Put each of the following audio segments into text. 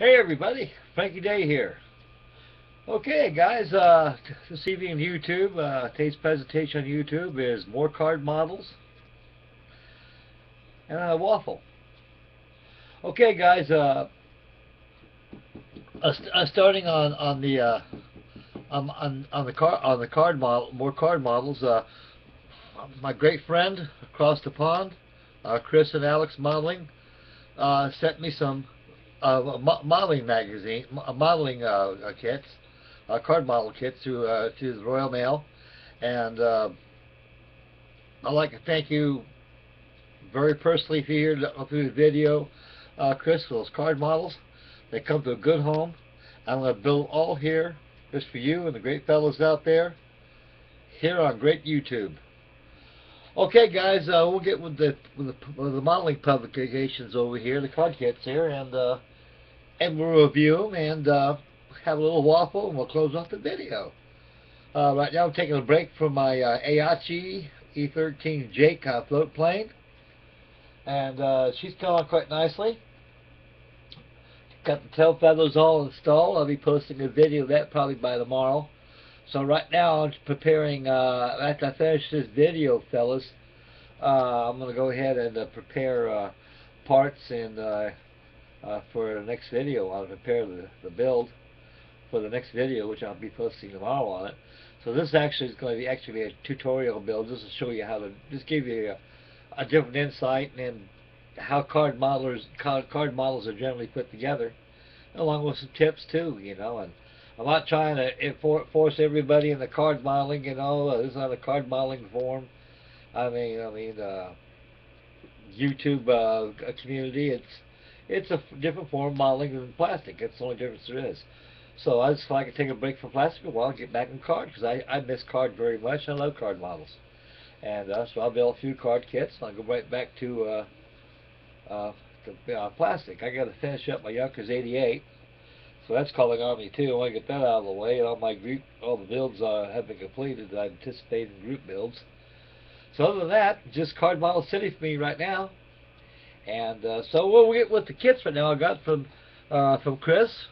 Hey everybody, Frankie Day here. Okay guys, this evening on YouTube, today's presentation on YouTube is more card models and a waffle. Okay guys, starting on the card model, more card models. My great friend across the pond, Chris and Alex Modeling, sent me some modeling magazine, modeling kits, card model kits through the Royal Mail, and I'd like to thank you very personally through the video, Chris, for those card models. They come to a good home. I'm going to build all here just for you and the great fellows out there here on great YouTube. Okay, guys, we'll get with the modeling publications over here, the card kits here, and we'll review them and have a little waffle, and we'll close off the video. Right now, I'm taking a break from my Aichi E13 Jake float plane, and she's coming on quite nicely. Got the tail feathers all installed. I'll be posting a video of that probably by tomorrow. So right now I'm preparing, after I finish this video, fellas, I'm going to go ahead and prepare parts and for the next video. I'll prepare the build for the next video, which I'll be posting tomorrow on it. So this actually is going to be a tutorial build, just to show you how to, just give you a different insight and how card models are generally put together, along with some tips too, you know. And I'm not trying to force everybody in the card modeling, you know. This is not a card modeling forum. I mean, YouTube community. It's a different form of modeling than plastic. It's the only difference there is. So I just like to take a break from plastic a while and get back in card, because I miss card very much. I love card models, and so I'll build a few card kits. And I'll go right back to plastic. I got to finish up my Yonkers 88. So that's calling on me too. I want to get that out of the way, and all the builds have been completed. I anticipate in group builds. So other than that, just card model city for me right now. And so we'll get with the kits right now. I got from Chris.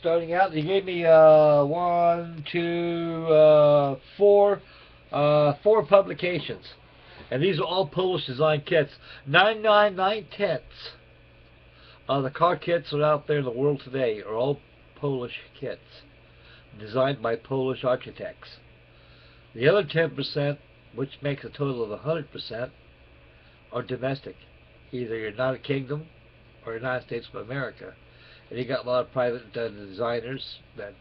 Starting out, he gave me four publications, and these are all Polish design kits. 9.9/10 the card kits that are out there in the world today are all Polish kits, designed by Polish architects. The other 10%, which makes a total of 100%, are domestic, either United Kingdom or United States of America. And you got a lot of private designers that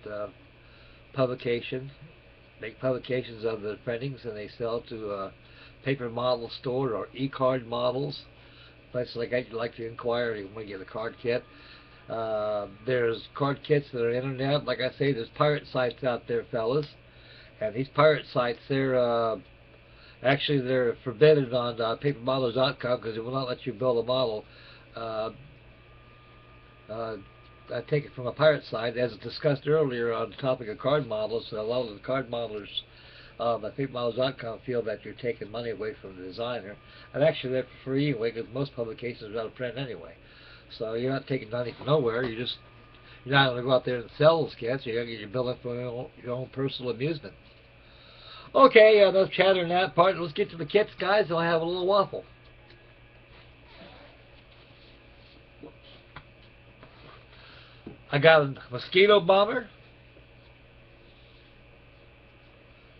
make publications of the printings, and they sell to a paper model store or e-card models. Places like to inquire if you want to get a card kit. There's card kits that are internet. Like I say, there's pirate sites out there, fellas. And these pirate sites, they're forbidden on papermodels.com, because it will not let you build a model. I take it from a pirate site, as discussed earlier on the topic of card models. A lot of the card modelers at papermodels.com feel that you're taking money away from the designer, and actually they're for free anyway, because most publications are out of print anyway. So you're not taking money from nowhere. You're not going to go out there and sell those kits. You're going to get your building for your own personal amusement. Okay, enough chatter in that part. Let's get to the kits, guys, and I'll have a little waffle. I got a mosquito bomber.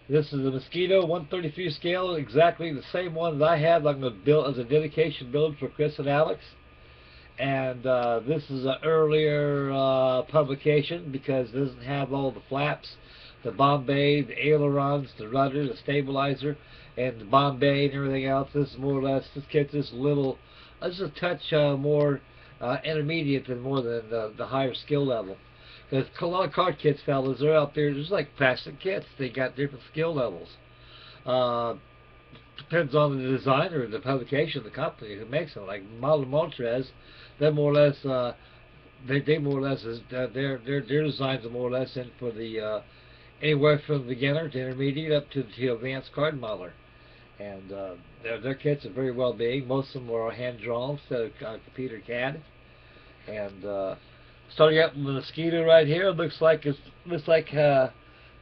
This is a mosquito 133 scale, exactly the same one that I have. I'm going to build as a dedication build for Chris and Alex. And this is an earlier publication, because it doesn't have all the flaps, the Bombay, the ailerons, the rudder, the stabilizer, and the Bombay and everything else. This is more or less, this kit's just just a touch more intermediate than more than the higher skill level. Because a lot of card kits, fellas, they're out there just like plastic kits. They got different skill levels. Depends on the designer, the publication, the company who makes them. Like Model Montrez, they're more or less their designs are more or less in for the anywhere from beginner to intermediate up to the advanced card modeler. and their kits are very well made. Most of them are hand drawn instead of computer CAD. And starting out with the mosquito right here, looks like how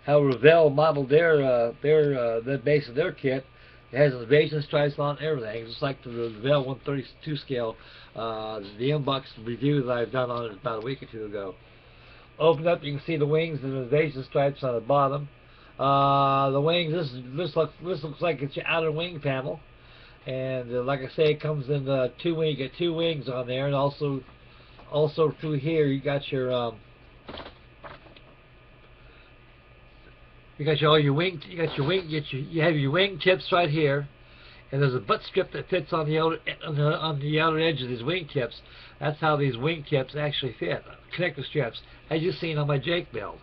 Revell modeled the base of their kit. It has invasion stripes on everything, just like the Revell 132 scale. The inbox review that I've done on it about a week or two ago. Open up, you can see the wings and the invasion stripes on the bottom. The wings. This looks like it's your outer wing panel, and like I say, it comes in two wing. You get two wings on there, and also through here you got your you have your wing tips right here, and there's a butt strip that fits on the outer edge of these wing tips. That's how these wing tips actually fit. Connector strips, as you've seen on my Jake build.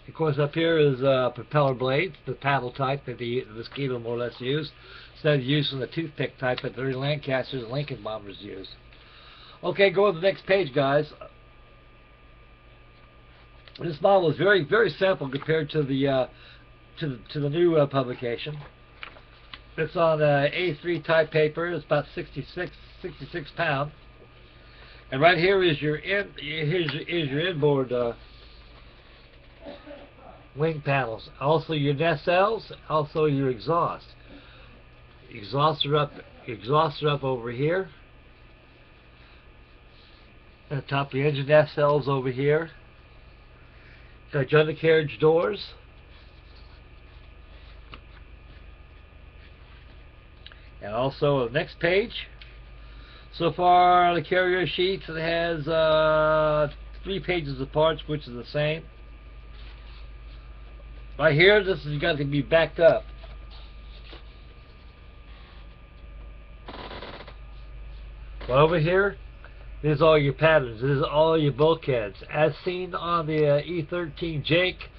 Of course, up here is propeller blades, the paddle type that the Mosquito more or less use, instead of using the toothpick type that the Lancasters and Lincoln bombers use. Okay, go to the next page, guys. This model is very, very simple compared to the new publication. It's on A3 type paper. It's about 66 pounds. And right here is your inboard wing panels. Also your nacelles. Also your exhaust. Exhausts are up over here. And the top of the engine nacelles over here. Got your undercarriage doors. And also the next page. So far the carrier sheet it has 3 pages of parts, which is the same. Right here, this has got to be backed up. But over here, this is all your patterns. This is all your bulkheads, as seen on the E13 Jake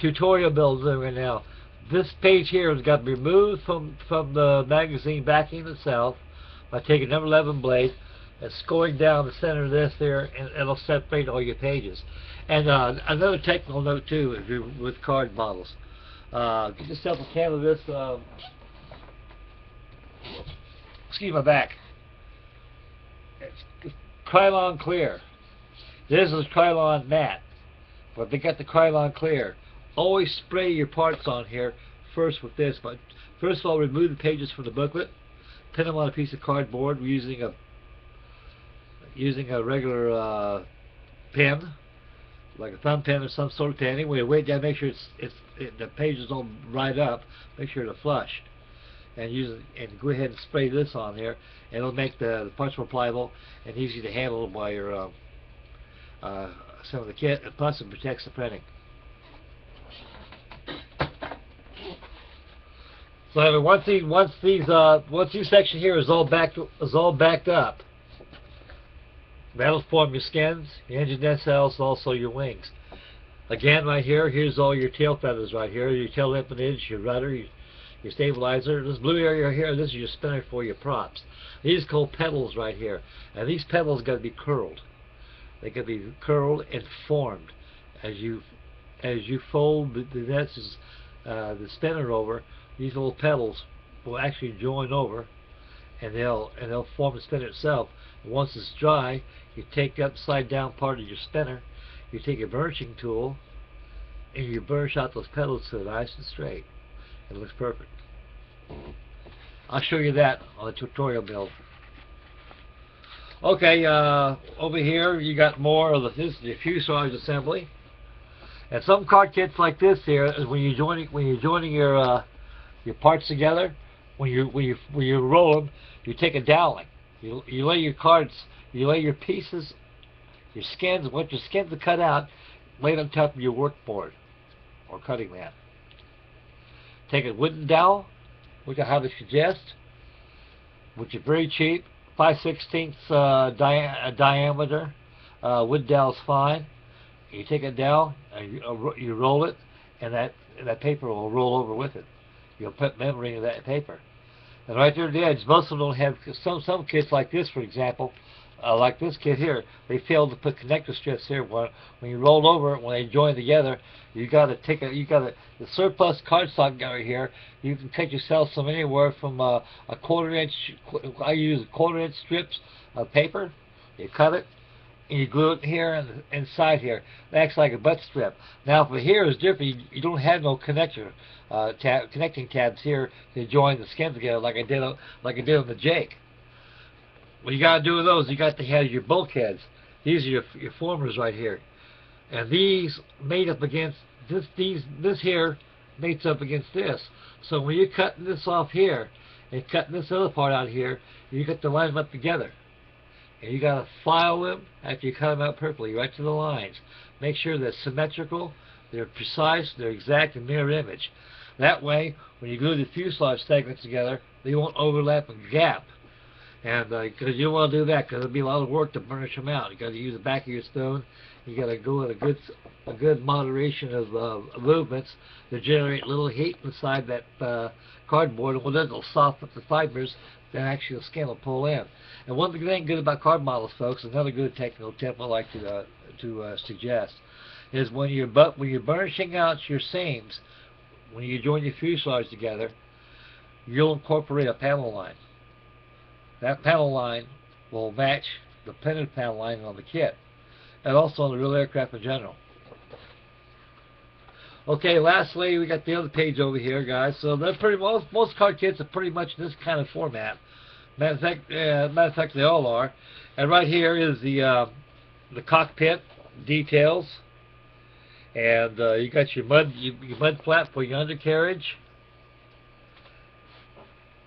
tutorial builds right now. This page here has got to be removed from the magazine backing itself by taking number 11 blade and scoring down the center of this there, and it'll separate all your pages. And another technical note too, if you're with card models, get yourself a can of this. Excuse my back. It's Krylon Clear. This is Krylon Matte, but they got the Krylon Clear. Always spray your parts on here first with this, but first of all, remove the pages from the booklet, pin them on a piece of cardboard using a regular pen, like a thumb pen or some sort of pen. Anyway, wait down, make sure the pages don't right up, make sure they're flush, and go ahead and spray this on there, and it'll make the parts more pliable and easy to handle while you're assembling the kit, and plus it protects the printing. So once this section here is all backed up, that'll form your skins, your engine nacelles, also your wings. Again, right here, here's all your tail feathers right here, your tail empennage, your rudder, your stabilizer. This blue area here, this is your spinner for your props. These are called pedals right here, and these pedals got to be curled. They got to be curled and formed as you fold the spinner over. These little pedals will actually join over, and they'll form the spinner itself. And once it's dry, you take the upside down part of your spinner, you take a burnishing tool, and you burnish out those pedals so they're nice and straight. It looks perfect. I'll show you that on the tutorial build. Okay, over here you got more of this is the fuselage assembly. And some card kits like this here is when you're joining your parts together, when you roll them, you take a doweling. You lay your pieces, your skins. Once your skins are cut out, lay it on top of your work board or cutting mat. Take a wooden dowel, which I highly suggest, which is very cheap, 5/16 diameter. Wood dowel is fine. You take a dowel and you roll it, and that paper will roll over with it. You'll put memory in that paper. And right there at the edge, most of them don't have, some kits like this, for example, Like this kit here, they failed to put connector strips here. When you roll over it, when they join together, you got to the surplus cardstock right here. You can cut yourself some anywhere from a quarter-inch. I use quarter-inch strips of paper. You cut it and you glue it here and inside here. It acts like a butt strip. Now, for here is different. You don't have no connector connecting tabs here to join the skin together like I did on the Jake. What you got to do with those, you got to have your bulkheads. These are your formers right here, and these made up against this. This here mates up against this. So when you're cutting this off here and cutting this other part out here, you got to line them up together, and you got to file them after you cut them out perfectly, right to the lines. Make sure they're symmetrical, they're precise, they're exact, and mirror image. That way, when you glue the fuselage segments together, they won't overlap and gap. And because you don't want to do that, because it'll be a lot of work to burnish them out. You got to use the back of your stone. You got to go at a good moderation of movements to generate little heat inside that cardboard, and then it'll soften up the fibers. Then actually the skin will pull in. And one thing good about card models, folks, another good technical tip I like to suggest is when you're burnishing out your seams, when you join your fuselage together, you'll incorporate a panel line. That panel line will match the printed panel line on the kit, and also on the real aircraft in general. Okay, lastly, we got the other page over here, guys. So they're most card kits are pretty much this kind of format. Matter of fact, they all are. And right here is the cockpit details, and you got your mud flap for your undercarriage.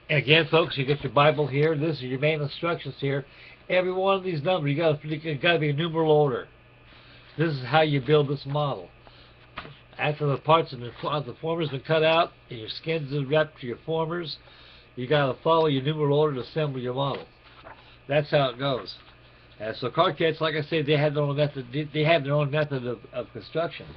And again, folks, you get your Bible here. This is your main instructions here. Every one of these numbers, you got to be a numeral order. This is how you build this model. After the parts of the formers been cut out and your skins are wrapped to your formers, you got to follow your numeral order to assemble your model. That's how it goes. And so card kits, like I said, they have their own method. They have their own method of construction.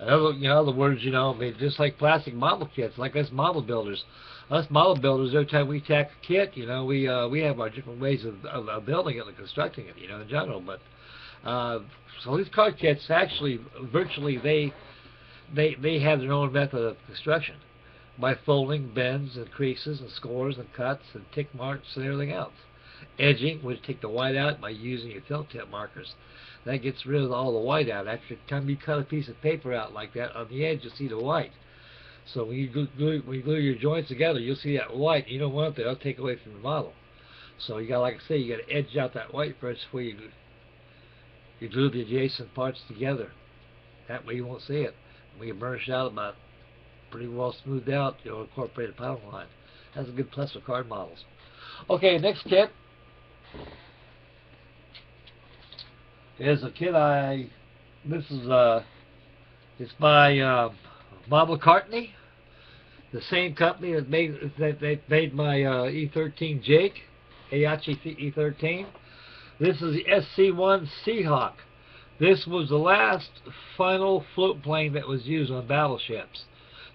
In other words, I mean, just like plastic model kits, like us model builders. Us model builders, every time we tack a kit, we have our different ways of building it and constructing it, in general. But so these card kits actually, virtually, they have their own method of construction by folding bends and creases and scores and cuts and tick marks and everything else. Edging, which take the white out by using your felt tip markers. That gets rid of all the white out. After the time you cut a piece of paper out like that, on the edge you'll see the white. So when you glue your joints together, you'll see that white. You don't want it there. It'll take away from the model. So you got, like I say, you got to edge out that white first before you glue the adjacent parts together. That way you won't see it. When you burnish it out about pretty well smoothed out, you'll incorporate a panel line. That's a good plus for card models. Okay, next kit is a kit this is it's by Model Cartney, the same company that made my E13 Jake, Aichi E13. This is the SC-1 Seahawk. This was the last final float plane that was used on battleships,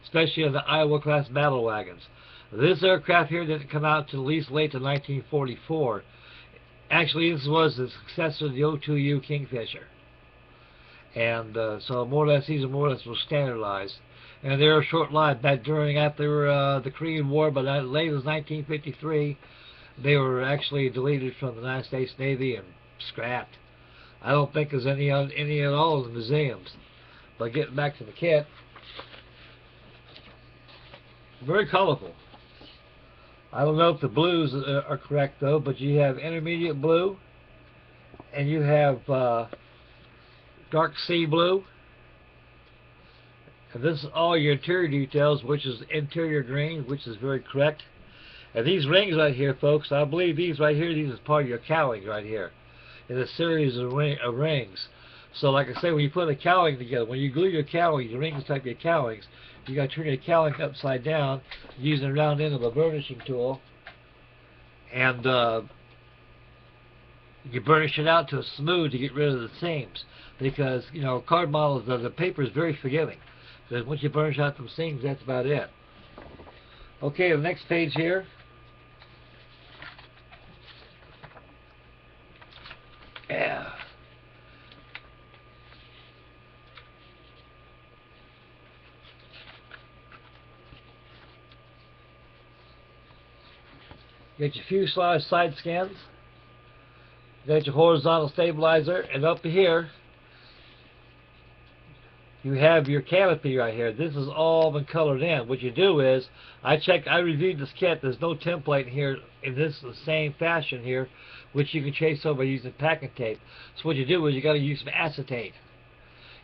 especially on the Iowa-class battle wagons. This aircraft here didn't come out until at least late to 1944. Actually, this was the successor of the O2U Kingfisher. And so more or less, these are more or less were standardized. And they were short-lived. After the Korean War, but as late as 1953, they were actually deleted from the United States Navy and scrapped. I don't think there's any at all in the museums. But getting back to the kit, very colorful. I don't know if the blues are correct though, but you have intermediate blue, and you have dark sea blue. And this is all your interior details, which is interior green, which is very correct. And these rings right here, folks, I believe these right here, these is part of your cowling right here, in a series of rings. So like I say, when you put a cowling together, when you glue your cowling, your rings type your cowlings, you got to turn your cowling upside down using the round end of a burnishing tool, and you burnish it out to a smooth to get rid of the seams, because card models, the paper is very forgiving. So once you burnish out some seams, that's about it. Okay, the next page here Yeah. Get your fuselage side skins. Got your horizontal stabilizer, and up here you have your canopy right here. This has all been colored in. What you do is, I reviewed this kit. There's no template in here in this same fashion here, which you can chase over using packing tape. So what you do is you got to use some acetate.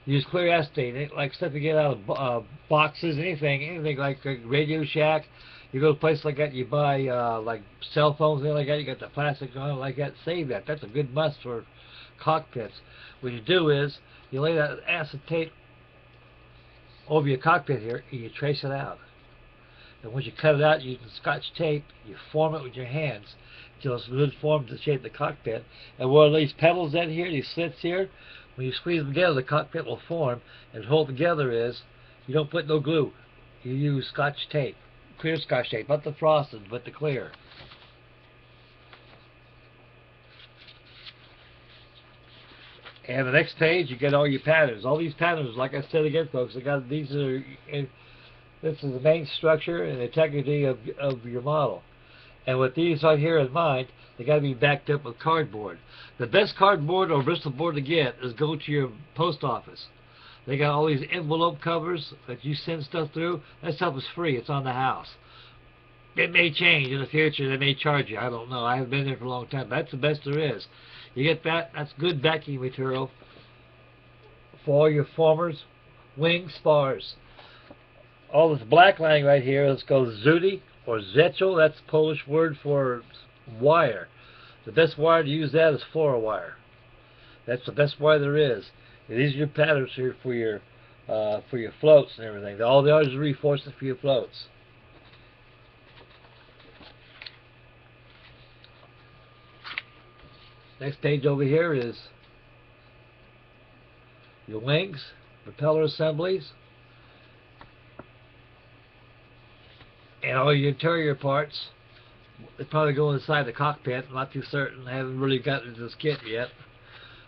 Use clear acetate, like stuff you get out of boxes, anything like Radio Shack. You go to a place like that, you buy like cell phones, and like that. You got the plastic on it like that. Save that. That's a good must for cockpits. What you do is you lay that acetate over your cockpit here, and you trace it out. And once you cut it out, you can Scotch tape. You form it with your hands until it's a good form to shape the cockpit. And where these pedals in here, these slits here, when you squeeze them together, the cockpit will form. And hold together is, you don't put no glue. You use Scotch tape, clear Scotch tape, not the frosted, but the clear. And the next page, you get all your patterns. All these patterns, like I said again, folks, this is the main structure and integrity of your model. And with these right here in mind, they got to be backed up with cardboard. The best cardboard or Bristol board to get is go to your post office. They got all these envelope covers that you send stuff through. That stuff is free. It's on the house. It may change in the future. They may charge you. I don't know. I haven't been there for a long time. But that's the best there is. You get that. That's good backing material for all your formers, wings, spars. All this black line right here, let's go zudi or zetchel. That's the Polish word for wire. The best wire to use that is fluoro wire. That's the best wire there is. And these are your patterns here for your floats and everything. All the others are reinforcements for your floats. Next page over here is your wings, propeller assemblies, and all your interior parts. They probably go inside the cockpit. I'm not too certain. I haven't really gotten into this kit yet.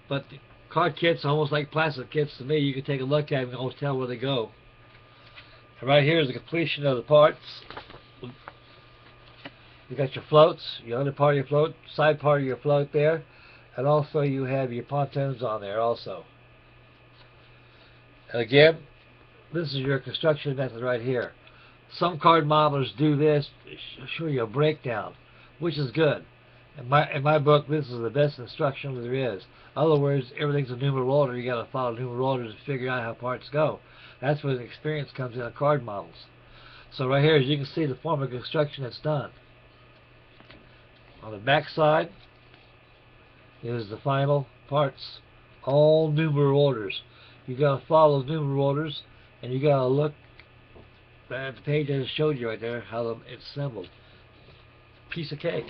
But the card kits are almost like plastic kits to me. You can take a look at them and almost tell where they go. And right here is the completion of the parts. You got your floats, your under part of your float, side part of your float there, and also you have your pontoons on there also. And again, this is your construction method right here. Some card modelers do this to show you a breakdown, which is good. In my book, this is the best instruction there is. In other words, everything's a numeral order. You got to follow numeral orders to figure out how parts go. That's where the experience comes in on card models. So right here, as you can see, the form of construction that's done. On the back side is the final parts, all numeral orders. You got to follow those numeral orders, and you got to look at the page I just showed you right there, how it's assembled. Piece of cake.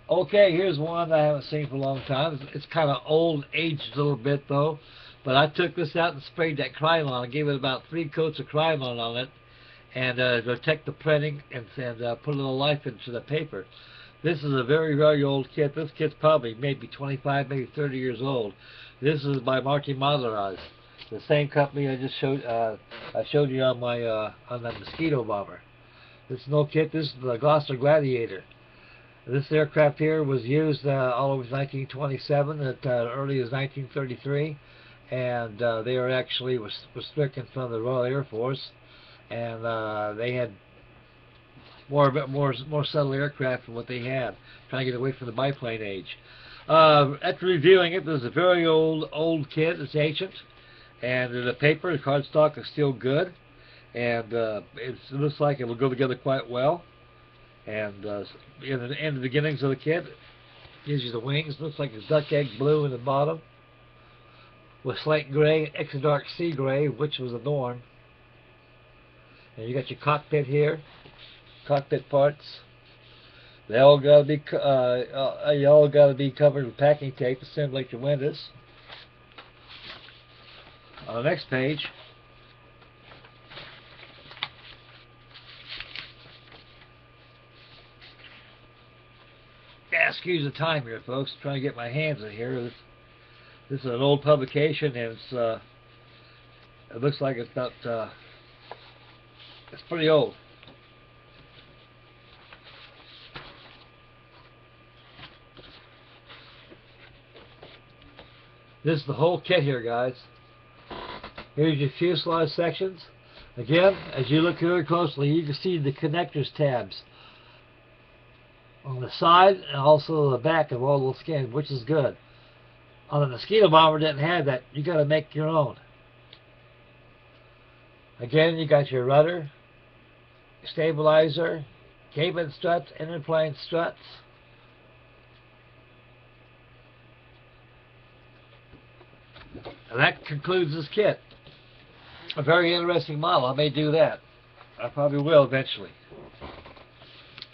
Okay, here's one I haven't seen for a long time. It's kind of old, aged a little bit though, but I took this out and sprayed that Krylon. I gave it about 3 coats of Krylon on it, and to protect the printing and put a little life into the paper. This is a very, very old kit. This kit's probably maybe 25, maybe 30 years old. This is by Marty Modleraz, the same company I just showed. I showed you on my on the mosquito bomber. This is no kit. This is the Gloucester Gladiator. This aircraft here was used all over 1927, as early as 1933, and they were actually was stricken from the Royal Air Force, and they had more subtle aircraft than what they had, trying to get away from the biplane age. After reviewing it, this is a very old kit. It's ancient, and the paper, the cardstock is still good, and it looks like it will go together quite well. And in the beginnings of the kit, gives you the wings. Looks like it's duck egg blue in the bottom, with slate gray, extra dark sea gray, which was adorned. And you got your cockpit here, cockpit parts. They all got to be covered with packing tape to simulate your windows. On the next page, excuse the time here, folks. I'm trying to get my hands in here. This is an old publication, and it looks like it's about it's pretty old. This is the whole kit here, guys. Here's your fuselage sections. Again, as you look very closely, you can see the connectors tabs on the side and also the back of all those skins, which is good. On the mosquito bomber didn't have that. You got to make your own. Again, you got your rudder, stabilizer, cabin struts, interplane struts. And that concludes this kit. A very interesting model. I may do that. I probably will eventually.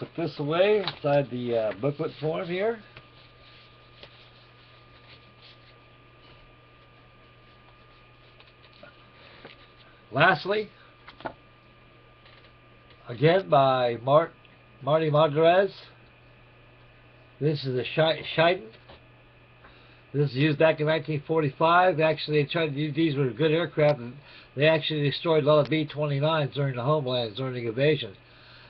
Put this away inside the booklet form here. Lastly, again by Marty Madrez. This is a Scheiden. This was used back in 1945. Actually, they tried to use these were good aircraft, and they actually destroyed a lot of B-29s during the homelands during the invasion.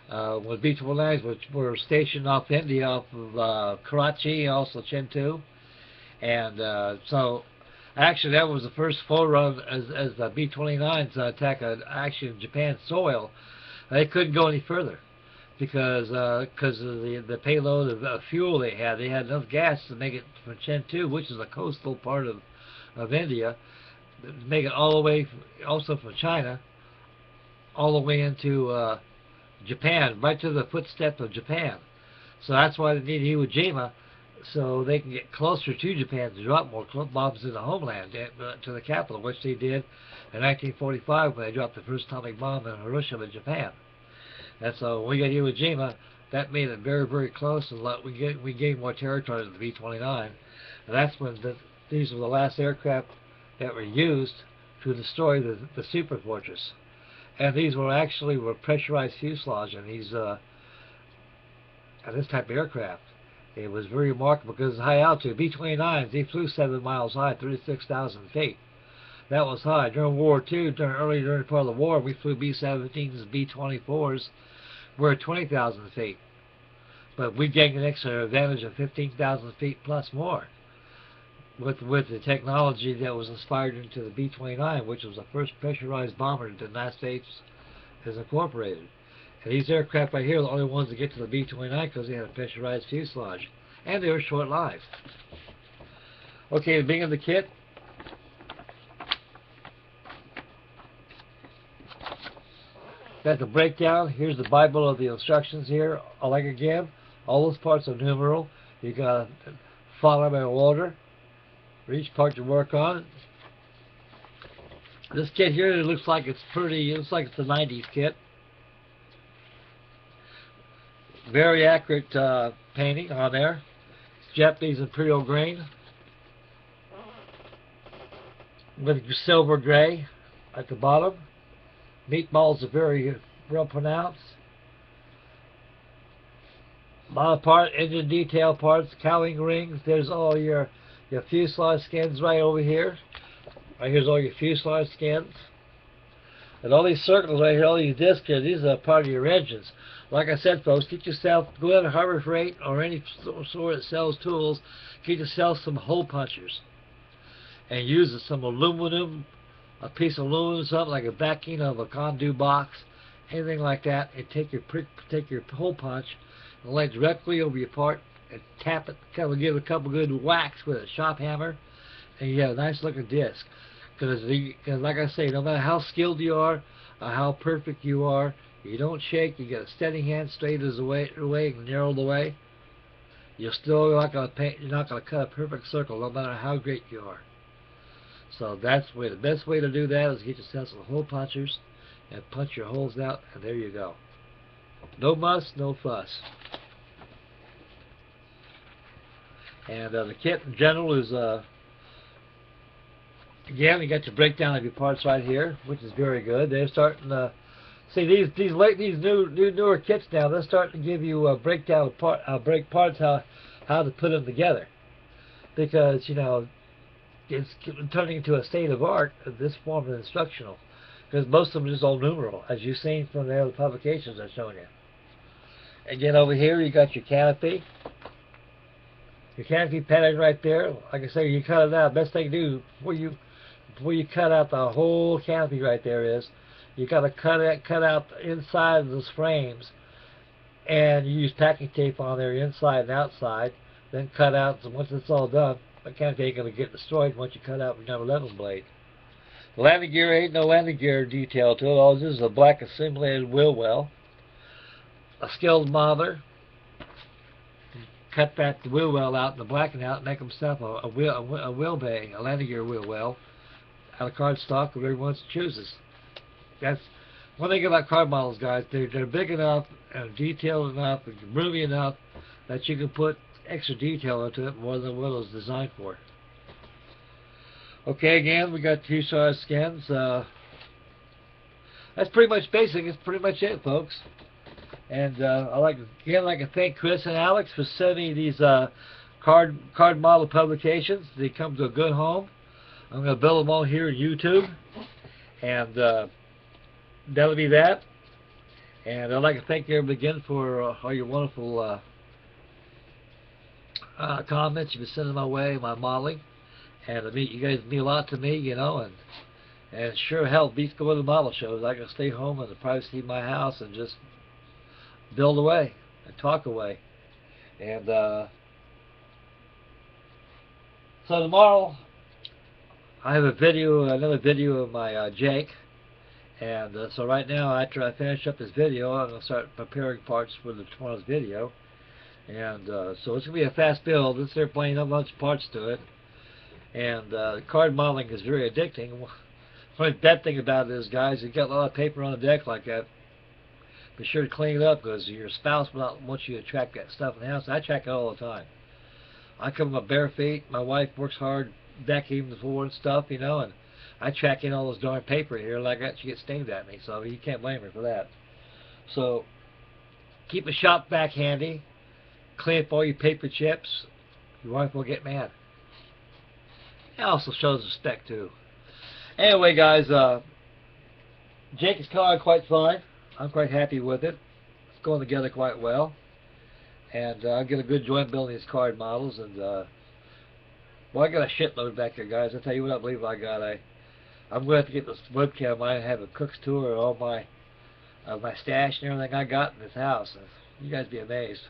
When B-29s were stationed off India, off of Karachi, also Chintu, and so actually that was the first full run as the B-29s attack actually in Japan's soil. They couldn't go any further because of the payload of fuel they had. They had enough gas to make it from Chintu, which is a coastal part of India, to make it all the way, also from China, all the way into Japan, right to the footsteps of Japan. So that's why they needed Iwo Jima, so they can get closer to Japan to drop more bombs in the homeland, to the capital, which they did in 1945 when they dropped the first atomic bomb in Hiroshima, Japan. And so when we got Iwo Jima, that made it very, very close, and we gained more territory than the B-29. And that's when these were the last aircraft that were used to destroy the super fortress. And these were actually pressurized fuselage in these this type of aircraft. It was very remarkable because it's high altitude. B-29s, they flew 7 miles high, 36,000 feet. That was high. During World War II, during part of the war, we flew B-17s and B-24s. We're at 20,000 feet. But we gained an extra advantage of 15,000 feet plus more with the technology that was inspired into the B-29, which was the first pressurized bomber that the United States has incorporated. And these aircraft right here are the only ones that get to the B-29 because they had a pressurized fuselage. And they were short-lived. Okay, the beginning of the kit. That's the breakdown. Here's the Bible of the instructions here. Like again, all those parts are numeral. You gotta follow them in order for each part you work on. This kit here, it looks like it's pretty. It looks like it's a 90s kit. Very accurate painting on there. It's Japanese Imperial green with silver gray at the bottom. Meatballs are very well pronounced. A lot of part, engine detail parts, cowling rings. There's all your fuselage skins right over here. Right here's all your fuselage skins. And all these circles right here, all these discs here, these are part of your engines. Like I said, folks, get yourself, go out to Harbor Freight or any store that sells tools, get yourself some hole punchers. And use some aluminum, a piece of aluminum, something like a backing of a conduit box, anything like that, and take your hole punch and lay it directly over your part and tap it, kind of give it a couple good whacks with a shop hammer, and you have a nice looking disc. Because like I say, no matter how skilled you are, or how perfect you are, you don't shake, you get a steady hand, straight as the way, and narrow the way, you're still not going to paint, you're not going to cut a perfect circle, no matter how great you are. So that's the best way to do that is get yourself some hole punchers and punch your holes out, and there you go. No muss, no fuss. And the kit in general is, again, you got your breakdown of your parts right here, which is very good. They're starting to see these newer kits now. They're starting to give you a breakdown of parts, how how to put them together, because it's turning into a state of art of this form of instructional, because most of them are just all numeral, as you've seen from the other publications I've shown you. Again, over here you got your canopy. Your canopy pattern right there. Like I say, you cut it out. Best thing to do before you cut out the whole canopy right there is you got to cut out the inside of those frames, and you use packing tape on there inside and outside. Then cut out. So once it's all done, the canopy ain't going to get destroyed once you cut out your number 11 blade. The landing gear ain't no landing gear detail to it. All this is a black assimilated wheel well. A skilled modeler cut that wheel well out and the blacking out and make himself a wheel bay, a landing gear wheel well, out of card stock, whatever he wants to chooses. That's one thing about card models, guys. They're big enough and detailed enough and roomy enough that you can put extra detail into it more than what it was designed for. Okay, again, we got 2 size skins. That's pretty much basic. That's pretty much it, folks. And I'd like to thank Chris and Alex for sending me these card model publications. They come to a good home. I'm going to build them all here on YouTube, and that'll be that. And I'd like to thank everybody again for all your wonderful comments you've been sending my way, my modeling. And you guys mean a lot to me, and sure hell beats going to model shows. I can stay home in the privacy of my house and just build away and talk away. And so tomorrow I have another video of my Jake. And so right now, after I finish up this video, I'm going to start preparing parts for tomorrow's video. And so it's going to be a fast build. This airplane has a bunch of parts to it. And card modeling is very addicting. The only bad thing about it is, guys, you got a lot of paper on the deck like that. Be sure to clean it up, because your spouse will not want you to track that stuff in the house. I track it all the time. I come with my bare feet. My wife works hard vacuuming the floor and stuff, and I track in all this darn paper here. Like that, she gets stained at me, so you can't blame her for that. So keep a shop vac handy. Clean up all your paper chips. Your wife will get mad. It also shows respect too. Anyway, guys, Jake is coming quite fine. I'm quite happy with it. It's going together quite well. And I get a good joy in building these card models. And well, I got a shitload back there, guys. I'll tell you what I believe I got. I'm going to have to get this webcam. I have a cook's tour of all my stash and everything I got in this house. You guys be amazed.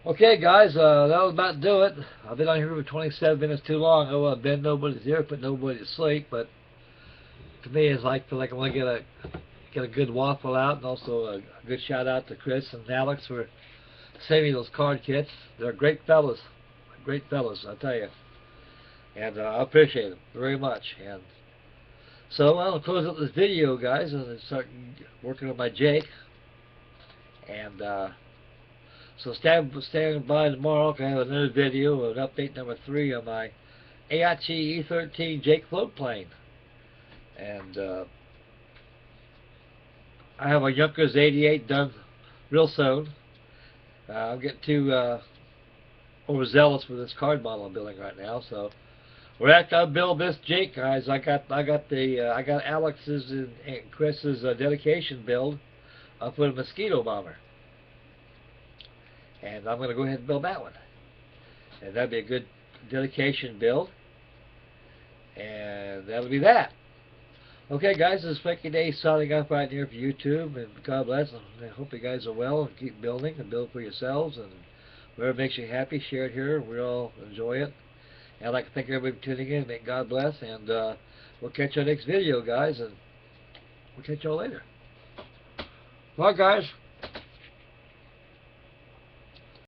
Okay, guys, that'll about do it. I've been on here for 27 minutes too long. I don't want to bend nobody's ear, put nobody to sleep, but to me, it's like feel like I want to get a good waffle out, and also a good shout out to Chris and Alex for sending me those card kits. They're great fellas, I tell you, and I appreciate them very much. And so I'll close up this video, guys, and start working on my Jake. And so stand by tomorrow, because I have another video of update number 3 on my AIT E13 Jake float plane. And I have a Junkers 88 done real soon. I'm getting too overzealous with this card model I'm building right now. So we're after I build this Jake, guys. I got Alex's and Chris's dedication build for a mosquito bomber. And I'm going to go ahead and build that one. And that'll be a good dedication build. And that'll be that. Okay, guys, this is Frankie Day signing off right here for YouTube. And God bless. I hope you guys are well and keep building and build for yourselves. And whatever makes you happy, share it here. We all enjoy it. And I'd like to thank everybody for tuning in. May God bless. And we'll catch you on the next video, guys. And we'll catch you all later. Bye, guys.